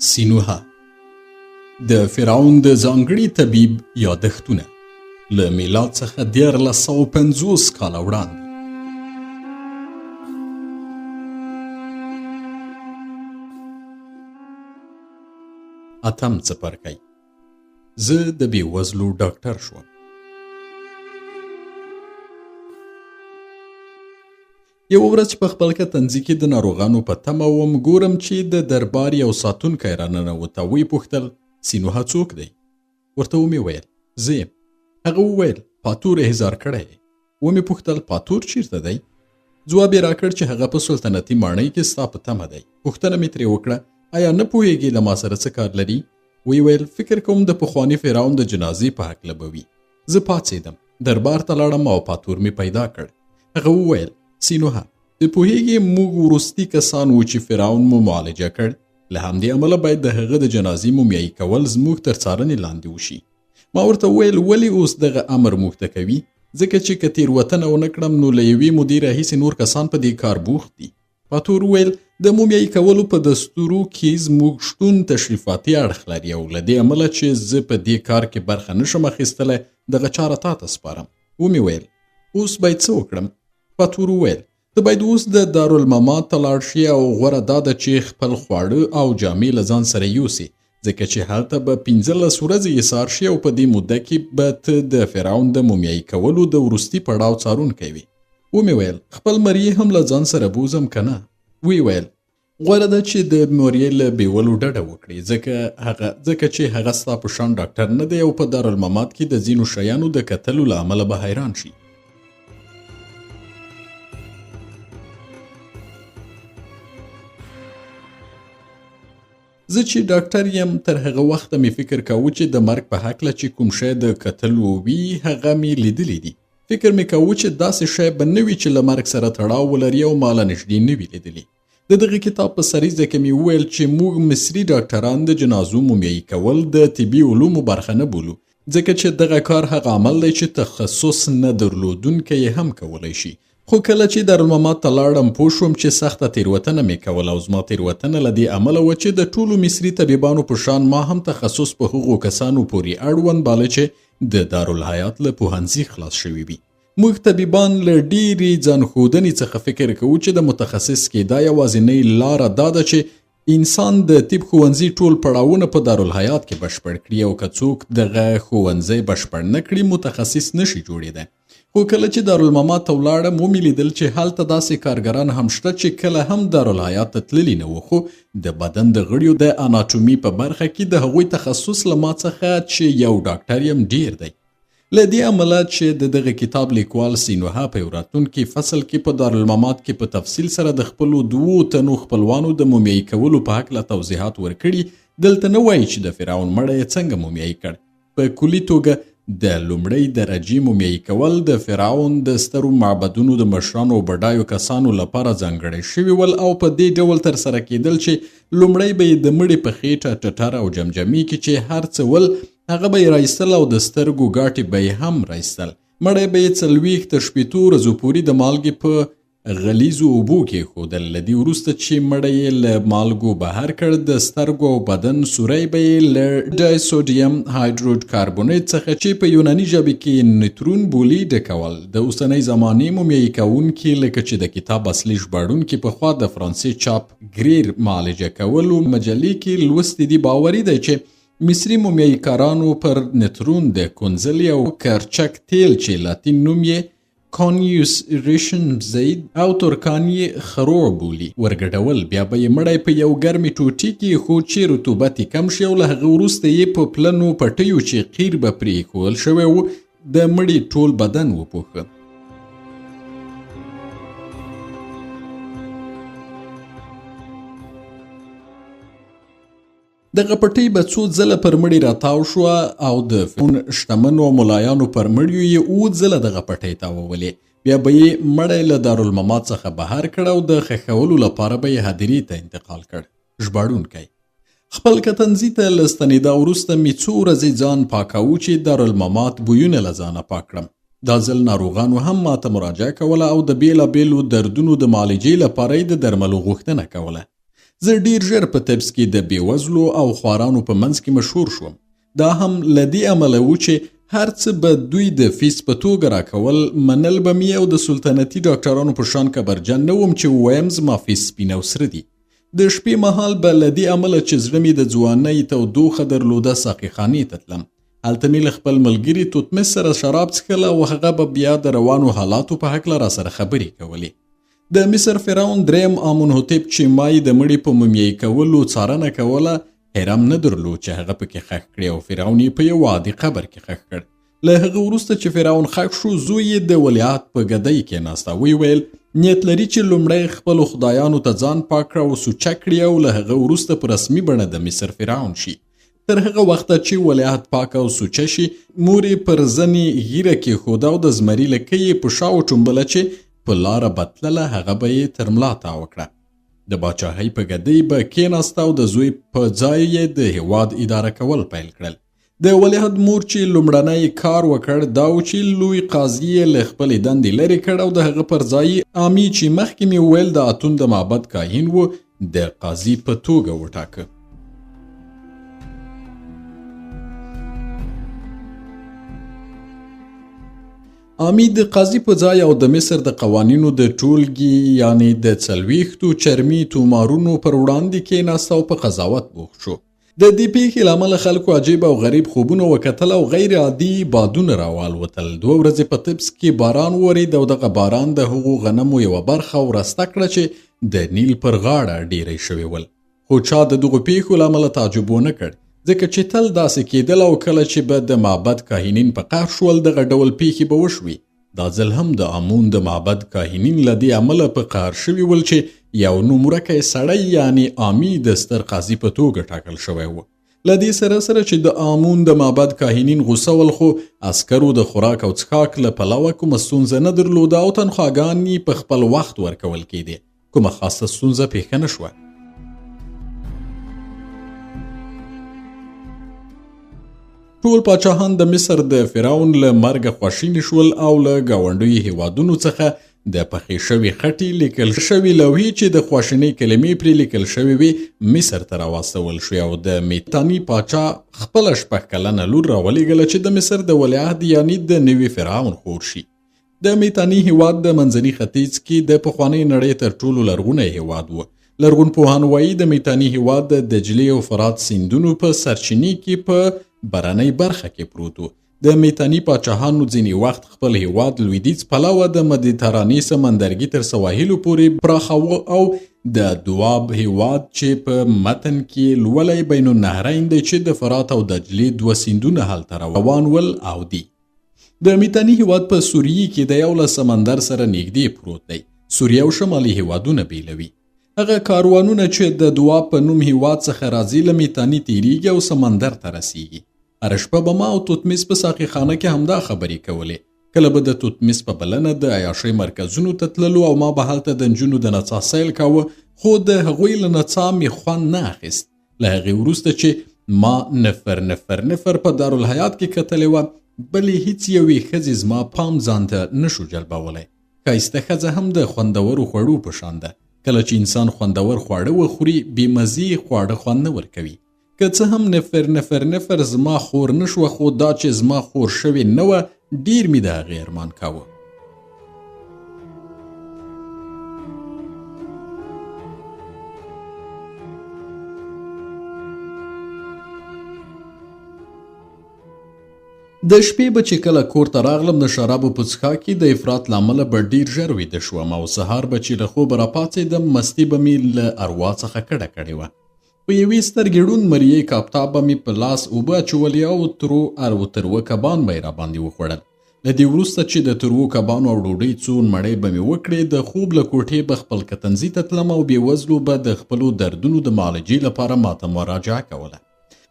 سینوها د فرعون د ځانګړي طبیب یادښتونه له میلاد څخه 1450 کاله وړاندې. اتم څپرکی. زه د بېوزلو ډاکټر شوم. یو ورځ چې په خپل کتنځي کې د ناروغانو په تمه وم، ګورم چې د دربار یو ساتونکی راننوته. ویې پوښتل سینوها څوک دی؟ ورته ومې ویل زه یم. هغه وویل پاتور احضار کړی یې. ومې پوښتل پاتور چیرته دی؟ ځواب یې راکړ چې هغه په سلطنتي ماڼۍ کې ستا په تمه دی. پوښتنه مې ترې وکړه آیا نه پوهېږې له ما سره څه کار لري؟ ویې ویل فکر کوم د پخواني فرعون د جنازې په هکله به وي. زه پاڅېدم، دربار ته لاړم او پاتور مې پیدا کړ. هغه وویل سینوها ته پوهېږې موږ وروستي کسان وو چې فرعون مو معالجه کړ، له همدې امله باید د هغه د جنازې مومیایي کول زموږ تر څارنې لاندې وشي. ما ورته وویل ولې اوس دغه امر موږ ته کوي؟ ځکه چې که تېروتنه ونه کړم نو له یوې مودې راهیسې نور کسان په دې کار بوخت دي. پاتور وویل د مومیایي کولو په دستورو کې زموږ شتون تشریفاتي اړخ لري او له دې امله چې زه په دې کار کې برخه نشم اخیستلی دغه چاره تا ته سپارم. ومې ویل اوس باید څه وکړم؟ پاتور وویل ته باید اوس د دارالممات ته لاړ شې او غوره دا ده چې خپل خواړه او جامې له ځان سره یوسې، ځکه چې هلته به 15 ورځې ایسار شي او په دې موده کې به ته د فرعون د مومیایي کولو د وروستي پړاو څارونکی وي. ومې ویل خپل مریې هم له ځان سره بوزم که نه؟ ویې ویل غوره ده چې د مریې له بیولو ډډه وکړې، ځکه چې هغه ستا په شان ډاکټر نه دی او په دارالممات کې د ځینو شیانو د کتلو له امله به حیران شي. زه چې ډاکټر یم تر هغه وخته مې فکر کاوه چې د مرګ په هکله چې کوم شی د کتلو وي هغه مې لیدلی دي. فکر مې کاوه چې داسې شی به نه وي چې له مرګ سره تړاو ولري او ما له نږدې نه وي لیدلی. د دغه کتاب په سریزه کې مې وویل چې موږ مصري ډاکټران د جنازو مومیایي کول د طبي علومو برخه نه بولو، ځکه چې دغه کار هغه عمل دی چې تخصص نه درلودونکی یې هم کولی شي. خو کله چې دارالممات ته لاړم پوه شوم چې سخته تېروتنه مې کوله او زما تېروتنه له دې امله وه چې د ټولو مصري طبیبانو په شان ما هم تخصص په هغو کسانو پورې اړوند باله چې د دارالحیات له پوهنځي خلاص شوي وي. موږ طبیبان له ډېرې ځانښودنې څخه فکر کوو چې د متخصص کېدا یوازینۍ لاره دا ده چې انسان د طب ښوونځي ټول پړاوونه په دارالحیات کې بشپړ کړي او که څوک دغه ښوونځی بشپړ نه کړي متخصص نشي جوړېدی. خو کله چې دارالممات ته ولاړم ومې لیدل چې هلته داسې کارګران هم شته چې کله هم دارالحیات ته تللي نه وو، خو د بدن د غړیو د اناټومي په برخه کې د هغوی تخصص له ما څخه چې یو ډاکټر یم ډیر دی. له دې امله چې د دغه کتاب لیکوال سینوها په یو راتلونکي فصل کې په دارالممات کې په تفصیل سره د خپلو 2 تنو خپلوانو د مومیایي کولو په هکله توضیحات ورکړي، دلته نه وایي چې د فرعون مړی یې څنګه مومیایي کړ. په کلي توګه د لومړۍ درجې مومیایي کول د فرعون د سترو معبدونو د مشرانو او بډایو کسانو لپاره ځانګړی شوي ول او په دې ډول ترسره کېدل چې لومړی به یې د مړي په خېټه، ټټر او جمجمې کې چې هر څه ول هغه به یې رایستل او د سترګو ګاټې به یې هم رایستل. مړی به یې 40 تر 60 ورځو پورې د مالګې په غلیظو اوبو کې ښودل. له دې وروسته چې مړی یې له مالګو بهر کړ د سترګو او بدن سوری به یې له ډایسودیم هایدروډ کاربونیت څخه چې په یوناني ژبې کې نیترون بولي ډکول. د اوسنۍ زمانې مومیایي کوونکي لکه چې د کتاب اصلي ژباړونکي پخوا د فرانسې چاپ ګریر معالجه کولو مجلې کې لوستي دي باوري دی چې مصري مومیایي کارانو پر نیترون د کونزلي او کرچک تیل چې لاتین نوم یې کانیوس ریشن زید او ترکان یې خروع بولي ورګډول. بیا به یې مړی په یو ګرمې ټوټې کې خو چې رطوبت یې کم شي او له هغه وروسته یې په پلنو پټیو چې قیر به پرې ایښودل شوی و د مړي ټول بدن وپوښه. دغه پټۍ به څو ځله پر مړي راتاو شوه او د فرعون شتمنو او ملایانو پر مړیو یې 8 ځله دغه پټۍ تاوولې. بیا به یې مړی له دارالممات څخه بهر کړ او د ښخولو لپاره به یې هدیرې ته انتقال کړ. ژباړونکی خپل کتنځي ته له ستنېدا وروسته مې څو ورځې ځان پاکاوه چې دارالممات بویونه له ځانه پاک کړم. دا ځل ناروغانو هم ماته مراجعه کوله او د بېلابېلو دردونو د معالجې لپاره یې د درملو غوښتنه کوله. زه ډیر ژر په طبس کې د بېوزلو او خوارانو په منځ کې مشهور شوم. دا هم له دې امله و چې هر څه به دوی د فیس په توګه راکول، منل به مې او د سلطنتي ډاکټرانو په شان کبرجن نه وم چې ووایم زما فیس سپین او سره دي. د شپې مهال به له دې امله چې زړه مې د ځوانۍ تودوخه درلوده ساقي خانې ته تلم. هلته مې له خپل ملګري توتمس سره شراب څښل او هغه به بیا د روانو حالاتو په هکله راسره خبرې کولې. د مصر فرعون دریم آمونهوتپ چې ما یې د مړي په مومیایي کولو څارنه کوله، هرم نه درلود چې هغه پکې ښخ کړي او فرعون یې په یو عادي قبر کې ښخ کړ. له هغه وروسته چې فرعون ښخ شو، زوی یې د ولیعهد په ګدۍ کېناسته. ویې ویل نیت لري چې لومړی خپلو خدایانو ته ځان پاک کړه او سوچه کړي او له هغه وروسته په رسمي بڼه د مصر فرعون شي. تر هغه وخته چې ولیعهد پاک او سوچه شي، مور یې پر زنې ږیره کېښوده او د زمري لکۍ یې په شا وټومبله چې په لاره بتلله، هغه به یې تر ملا تاوه کړه. د باچاهۍ په ګدۍ به کېناسته او د زوی په ځای یې د هیواد اداره کول پیل کړل. د ولیعهد مور چې لومړنی کار وکړ دا و چې لوی قاضي یې له خپلې دندې لرې کړ او د هغه پر ځای عامي چې مخکې مې ویل د اتون د معبد کاهن و، د قاضي په توګه وټاکه. عامي د قاضي په ځای او د مصر د قوانینو د ټولګي یعنی د 40 چرمي تومارونو پر وړاندې کېناسته او په قضاوت بوخت شو. د دې پیښې له امله خلکو عجیب او غریب خوبونه وکتل او غیر عادي بادونه راوالوتل. 2 ورځې په طبس کې باران ورید او دغه باران د هغو غنمو یوه برخه ورسته کړه چې د نیل پر غاړه ډیری شوي ول. خو چا د دغو پیښو له امله تعجب ونه کړ، ځکه چې تل داسې کېدل او کله چې به د معبد کاهنین په قهر شول، دغه ډول پیښې به وشوي. دا ځل هم د آمون د معبد کاهنین له دې امله په قهر شوي ول چې یو نومورکی سړی یعنی عامي د ستر قاضي په توګه ټاکل شوی و. له دې سره سره چې د آمون د معبد کاهنین غوسه ول، خو عسکرو د خوراک او څښاک له پلوه کومه ستونزه نه درلوده او تنخواګانې په خپل وخت ورکول کېدې. کومه خاصه ستونزه پیښه نه شوه. ټول پاچاهان د مصر د فرعون له مرګه خواشیني شول او له ګاونډیو هیوادونو څخه د پخې شوي خټې لیکل شوي لوحې چې د خواشینۍ کلمې پرې لیکل شوې وې مصر ته راواستول شوې او د میتاني پاچا خپله 6 کلنه لور راولېږله چې د مصر د ولیعهد یعنی د نوي فرعون خور شي. د میتاني هیواد د منځني ختیځ کې د پخوانۍ نړۍ تر ټولو لرغونی هیواد و. لرغونپوهان وایي د میتاني هیواد د دجلې او فرات سیندونو په سرچینې کې په برنۍ برخه کې پروت و. د میتاني پاچاهانو ځینې وخت خپل هیواد لویدیځ پلوه د مدیترانې سمندرګي تر سواحلو پورې پراخاوه او د دواب هیواد چې په متن کې لولی بین النهرین دی چې د فرات او دجلې 2 سیندونه هلته روان ول او دي. د میتاني هیواد په سوریې کې د یو له سمندر سره نږدې پروت دی. سوریه او شمالي هیوادونه بیلوي. هغه کاروانونه چې د دواب په نوم هیواد څخه راځي له میتاني تیریږي او سمندر ته رسیږي. هره شپه به ما او توتمس په ساقي خانه کې همدا خبرې کولې. کله به د توتمس په بلنه د عیاشۍ مرکزونو ته تللو او ما به هلته د نجونو د نڅا سیل کاوه، خو د هغوی له نڅا مې خوند نه اخیست. له هغې وروسته چې ما نفر په دارالحیات کې کتلې وه، بلې هیڅ یوې ښځې زما پام ځان ته نشو جلبولی. ښایسته ښځه هم د خوندورو خوړو په شان ده. کله چې انسان خوندور خواړه وخوري، بېمزې خواړه خوند نه ورکوي. که څه هم نفر زما خور نشوه، خو دا چې زما خور شوې نه وه، ډیر مې د هغې ارمان کاوه. د شپې به چې کله کور ته راغلم، د شرابو په څښاک کې د افراط له امله به ډیر ژر ویده شوم او سهار به چې له خوبه راپاڅېدم، مستي به مې له اروا څخه کډه کړې وه. په یوې سترګې ړوند مریی کاپتاب به مې په لاس اوبه اچولې او تروه کبان به یې راباندې وخوړل. له دې وروسته چې د تروو کبانو او ډوډۍ څو مړۍ به مې وکړې، د خوب له کوټې به خپل کتنځي ته تلم او بېوزلو به د خپلو دردونو د معالجې لپاره ماته مراجعه کوله.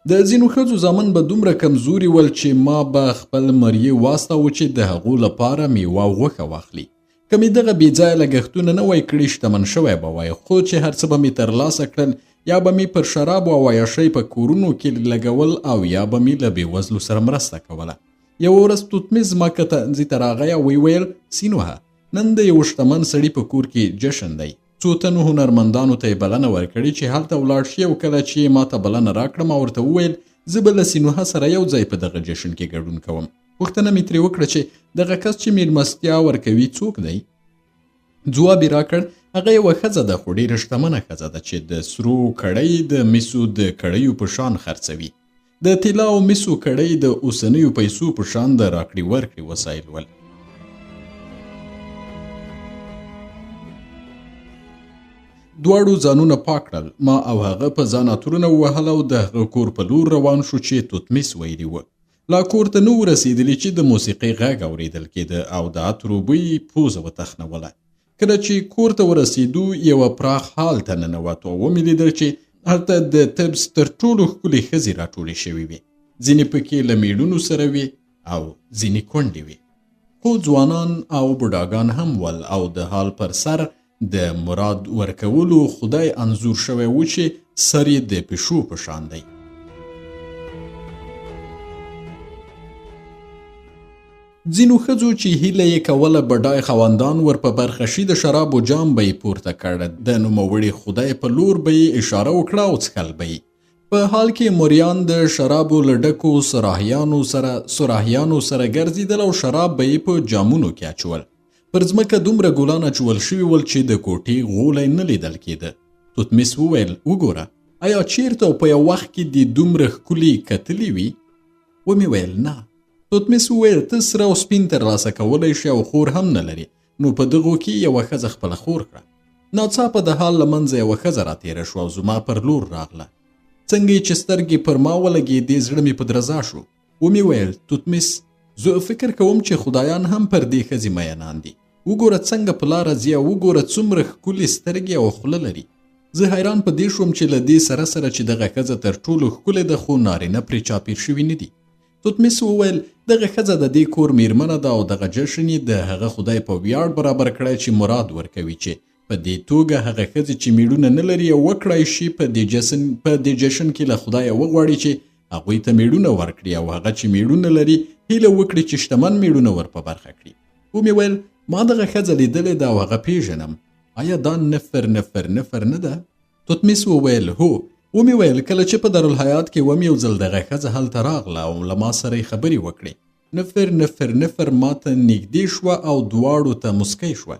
د ځینو ښځو زامن به دومره کمزوري ول چې ما به خپل مریی واستاوه چې د هغو لپاره میوه او غوښه واخلي. که مې دغه بېځایه لګښتونه نه وای کړي، شتمن شوی به وای، خو چې هر څه به مې ترلاسه کړل، یا به مې پر شرابو او عیاشۍ په کورونو کې لګول او یا به مې له بېوزلو سره مرسته کوله. یوه ورځ توتمس زما کتنځي ته راغی او ویې ویل: سینوهه، نن د یو شتمن سړي په کور کې جشن دی. څو تنو هنرمندانو ته یې بلنه ورکړې چې هلته ولاړ شي او کله چې ما ته بلنه راکړه ما ورته وویل زه به له سینوهه سره یو ځای په دغه جشن کې ګډون کوم. پوښتنه مې ترې وکړه چې دغه کس چې میلمستیا ورکوي څوک دی؟ ځواب یې راکړ هغه یوه ښځه ده خو ډېره شتمنه ښځه ده چې د سرو کړۍ د مسو د کړیو په شان خرڅوي. د طلا او مسو کړۍ د اوسنیو پیسو په شان د راکړې ورکړې وسایل ول. دواړو ځانونه پاک کړل. ما او هغه په ځان عطرونه ووهل او د هغه کور په لور روان شو چې توتمیس ویلي و. لا کور ته نه ورسېدلي چې د موسیقۍ غږ اورېدل کېده او د عطرو بوی پوزه وتخنوله. کله چې کور ته ورسېدو یوه پراخ هال ته ننوتو او ومې لیدل چې هلته د طبس تر ټولو ښکلې ښځې راټولې شوې وې. ځینې پکې له میړونو سره وې او ځینې کونډې وې. خو ځوانان او بوډاګان هم ول او د هال پر سر د مراد ورکولو خدای انځور شوی و چې سر یې د پیشو په شان دی. ځینو ښځو چې هیله یې کوله بډای خاوندان ور په برخه شي د شرابو جام به یې پورته کړ. د نوموړي خدای په لور به یې اشاره وکړه او څښل به یې. په حال کې موریان د شرابو له ډکو سراهیانو سره ګرځېدل او شراب به یې په جامونو کې اچول. پر ځمکه دومره ګلان اچول شوي ول چې د کوټې غولی نه لیدل کېده. توتمیس وویل وګوره آیا چیرته او په یو وخت کې دې دومره ښکلي کتلي وي؟ ومې ویل نه. توتمیس وویل ته سره او سپین ترلاسه کولی شي او خور هم نه لري نو په دغو کې یوه ښځه خپله خور کړه. ناڅاپه د حال له منځه یوه ښځه راتېره شوه او زما پر لور راغله. څنګه یې چې سترګې پر ما ولګېدې زړه مې په درزا شو. ومې ویل توتمیس زه فکر کوم چې خدایان هم پر دې ښځې مینان دي. وګوره څنګه په لاره ځي او وګوره څومره ښکلې سترګې او خوله لري. زه حیران په دې شوم چې له دې سره چې دغه ښځه تر ټولو ښکلې ده خو نارینه پرې چاپېر شوي نه دي. توتمیس وویل دغه ښځه د دې کور میرمنه ده او دغه جشن یې د هغه خدای په ویاړ برابر کړی چې مراد ورکوي چې په دې توګه هغه ښځې چې میړونه نه لري او وکړای شي په دې جشن کې له خدایه وغواړي چې هغوی ته میړونه ورکړي او هغه چې میړونه لري هیله وکړي چې شتمن میړونه ور په برخه کړي. ومې ویل ما دغه ښځه لیدلې ده او هغه پیژنم. آیا دا نفر نه ده؟ توتمیس وویل هو. ومې ویل کله چې په دارالحیات کې وم یو ځل دغه ښځه هلته راغله او له ما سره یې خبرې وکړې. نفر ما ته نږدې شوه او دواړو ته مسکی شوه.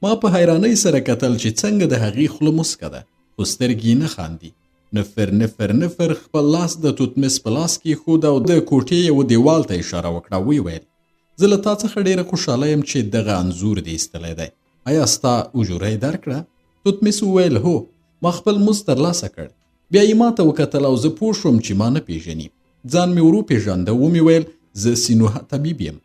ما په حیرانۍ سره کتل چې څنګه د هغې خوله مسکه ده خو سترګې نه خاندي. نفر خپل لاس د توتمیس په لاس کې ښود او د کوټې یو دیوال ته اشاره وکړه. ویې ویل زه له تا څخه ډېره خوشحاله یم چې دغه انځور دې ایستلی دی. آیا ستا اجوره یې درکړه؟ توتمیس وویل هو ما خپل مزد ترلاسه کړ. بیا یې ما ته وکتل او زه پوه شوم چې ما نه پیژني. ځان مې ورو پیژانده. ومې ویل زه سینوهه طبیب یم.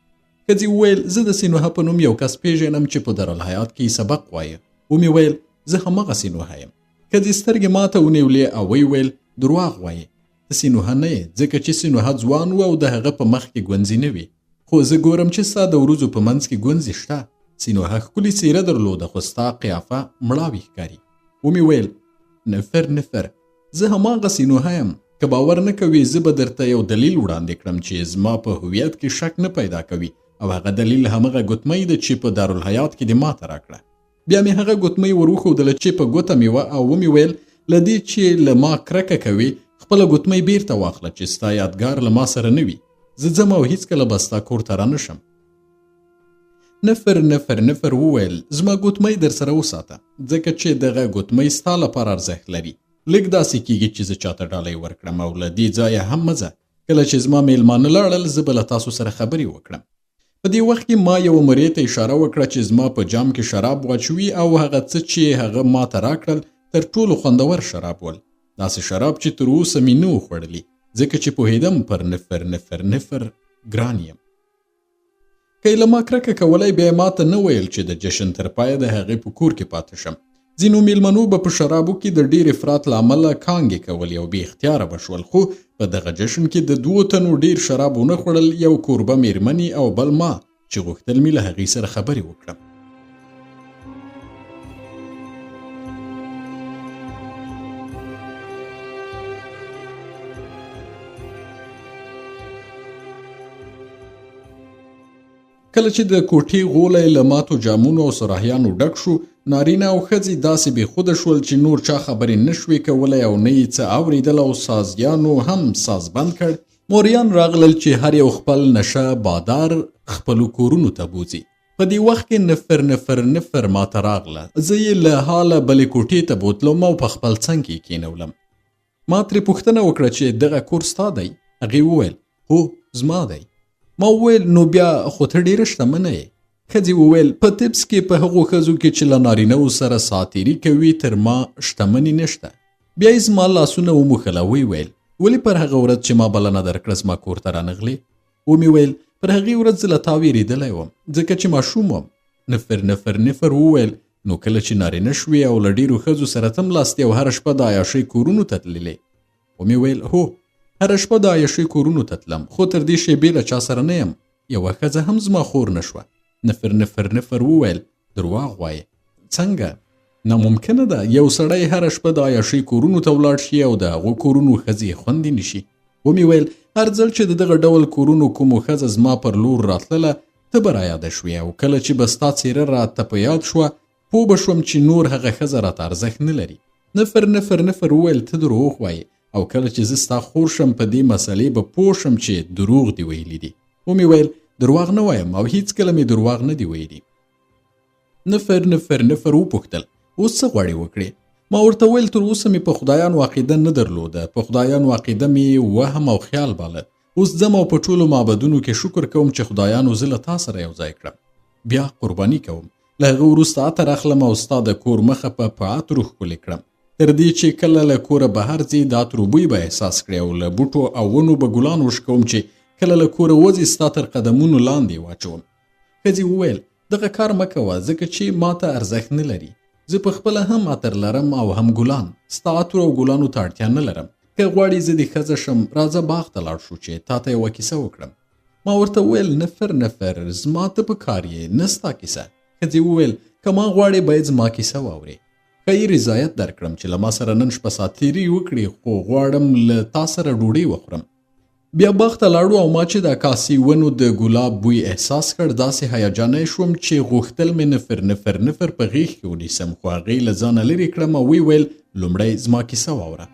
ښځې وویل زه د سینوهه په نوم یو کس پیژنم چې په دارالحیات کې سبق وایه. ومې ویل زه همغه سینوهه یم. ښځې سترګې ما ته ونیولې او ویې ویل درواغ وایې ته سینوهه نه یې ځکه چې سینوهه ځوان و او د هغه په مخ کې ګونځې نه وي. خو زه ګورم چې ستا د وروځو په منځ کې ګونځې شته. سینوهه ښکلې څېره درلوده خو ستا قیافه مړاوې ښکاري. ومې ویل نفر زه هماغه سینوهه یم. که باور نه کوي زه به درته یو دلیل وړاندې کړم چې زما په هویت کې شک نه پیدا کوي او هغه دلیل همغه ګوتمۍ ده چې په دارالحیات کې دې ماته راکړه. بیا مې هغه ګوتمۍ ور وښودله چې په ګوته مې وه او ومې ویل له دې چې له ما کرکه کوي خپله ګوتمۍ بیرته واخله چې ستا یادګار له ما سره نه وي. زه ځم او هیڅکله به ستا کور ته رانشم. نفر وویل زما ګوتمۍ در سره وساته ځکه چې دغه ګوتمۍ ستا لپاره ارزښت لري. لږ داسې کېږي چې زه چاته ډالۍ ورکړم او له دې ځایه هم مه ځه. کله چې زما میلمانه لاړل زه به له تاسو سره خبرې وکړم. په دې وخت کې ما یوه مرې ته اشاره وکړه چې زما په جام کې شراب واچوي او هغه څه چې هغه ما ته راکړل تر ټولو خوندور شراب ول. داسې شراب چې تر اوسه مې نه و خوړلي ځکه چې پوهېدم پر نفر ګران یم. که یې له ما کرکه کولی بیا یې ما ته نه ویل چې د جشن تر پایه د هغې په کور کې پاته شم. ځینو میلمنو به په شرابو کې د ډېر افراط له امله کانګې کولې او بې اختیاره به شول. خو په دغه جشن کې د 2 تنو ډېر شراب ونه خوړل. یو کوربه میرمنې او بل ما چې غوښتل مې له هغې سره خبرې وکړم. کله چې د کوټې غولی له ماتو جامونو او سراهیانو ډک شو نارینه او ښځې داسې بېخوده شول چې نور چا خبرې نشوې کولی او نه یې څه اورېدل او سازیانو هم ساز بند کړ. موریان راغلل چې هر یو خپل نشه بادار خپلو کورونو ته بوځي. په دې وخت کې نفر ماته راغله. زه یې له حاله بلې کوټې ته بوتلم او په خپل څنګ کې کېنولم. ما ترې پوښتنه وکړه چې دغه کور ستا دی؟ هغې وویل هو زما دی. ما وویل نو بیا خو ته ډېره شتمنه یې. ښځې وویل په طبس کې په هغو ښځو کې چې له نارینهو سره ساعتېري کوي تر ما شتمني نشته. بیا یې زما لاسونه وموښل او ویې ویل ولې پر هغه ورځ چې ما بلنه درکړه زما کور ته رانغلې؟ ومې ویل پر هغې ورځ زه له تا وېرېدلی وم ځکه چې ماشوم وم. نفر وویل نو کله چې نارینه شوې او له ډېرو ښځو سره ته ملاستې او هره شپه د عیاشۍ کورونو ته تللې؟ ومې ویل هو هره شپه د عیاشۍ کورونو ته تلم خو تر دې شېبې له چا سره نه یم. یوه ښځه هم زما خور نه شوه. نفر وویل درواغ وایې. څنګه؟ ناممکنه ده یو سړی هره شپه د عیاشۍ کورونو ته ولاړ شي او د هغو کورونو ښځې خوندې نشي. ومې ویل هر ځل چې د دغه ډول کورونو کومو ښځه زما پر لور راتلله ته به رایاده شوې او کله چې به ستا څېره راته په یاد شوه پوه به شوم چې نور هغه ښځه راته ارزښت نه لري. نفر وویل ته دروغ وایې او کله چې زه ستا خور شم په دې مسئلې به پوه شم چې دروغ دي ویلي دي. ومې ویل درواغ نه وایم او هیڅکله مې درواغ نه دی ویلي. نفر وپوښتل اوس څه غواړې وکړې؟ ما ورته ویل تر اوسه مې په خدایانو عقیده نه درلوده. په خدایانو عقیده مې وهم او خیال باله. اوس ځم او په ټولو معبدونو کې شکر کوم چې خدایانو زه له تا سره یو ځای کړم. بیا قرباني کوم. له هغه وروسته عطر اخلم او ستا د کور مخه په عطرو ښکلې کړم تر دې چې کله له کوره بهر ځې د عطرو بوی به احساس کړې او له بوټو او ونو به ګلان وشکوم چې کله له کوره وځې ستا تر قدمونو لاندې واچوم. ښځې وویل دغه کار مه کوه ځکه چې ما ته ارزښت نه لري. زه په خپله هم عطر لرم او هم ګلان. ستا عطرو او ګلانو ته اړتیا نه لرم. که غواړې زه دې ښځه شم راځه باغ ته لاړ شو چې تا ته یوه کیسه وکړم. ما ورته وویل نفر زما ته په کار یې نه ستا کیسه. ښځې وویل که ما غواړې باید زما کیسه واورې. ښایي رضایت درکړم چې له ما سره نن شپه ساعتېري وکړې خو غواړم له تا سره ډوډۍ وخورم. بیا باغ ته لاړو او ما چې د عکاسي ونو د ګلاب بوی احساس کړ داسې هیجاني شوم چې غوښتل مې نفر په غېږ کې ونیسم خو هغې له ځانه لرې کړم او ویې ویل لومړی زما کیسه واوره.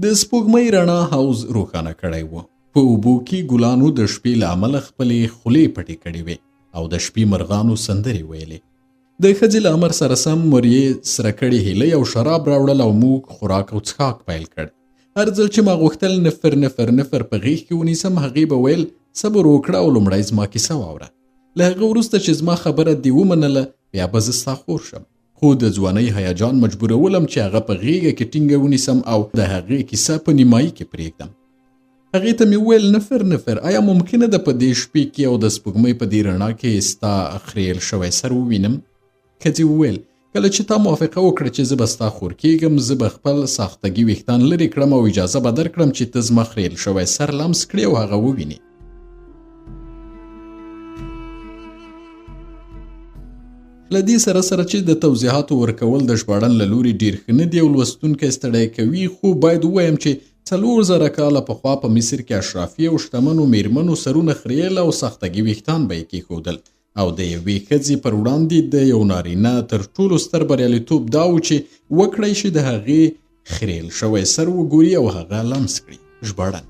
د سپوږمۍ رڼا حوض روښانه کړی و. په اوبو کې ګلانو د شپې له امله خپلې خولې پټې کړې وې او د شپې مرغانو سندرې ویلې. د ښځې له امر سره سم مریې سره کړې هیلۍ او شراب راوړل او موږ خوراک او څښاک پیل کړ. هر ځل چې ما غوښتل نفر په غېږ کې ونیسم هغې به ویل صبر وکړه او لومړی زما کیسه واوره. له هغه وروسته چې زما خبره دې ومنله بیا به زه ستا خور شم. خو د ځوانۍ هیجان مجبورولم چې هغه په غېږه کې ټینګه ونیسم او د هغې کیسه په نیمایي کې پرېږدم. هغې ته مې وویل نفر آیا ممکنه ده په دې شپې کې او د سپوږمۍ په دې رڼا کې ستا خریل شوی سر ووینم؟ ښځې وویل کله چې تا موافقه وکړه چې زه به ستا خور کېږم زه به خپل ساختګي ویښتان لرې کړم او اجازه به درکړم چې ته زما خریل شوی سر لمس کړې او هغه ووینې. له دې سره چې د توضیحاتو ورکول د ژباړن له لوري ډېر ښه نه دي او لوستونکی ستړی کوي خو باید ووایم چې 4000 کاله پخوا په مصر کې اشرافي او شتمنو میرمنو سرونه خریل او ساختګي ویښتان به یې کېښودل او د یوې ښځې پر وړاندې د یو نارینه تر ټولو ستر بریالیتوب دا و چې وکړی شي د هغې خریل شوی سر وګوري او هغه لمس کړي. ژباړن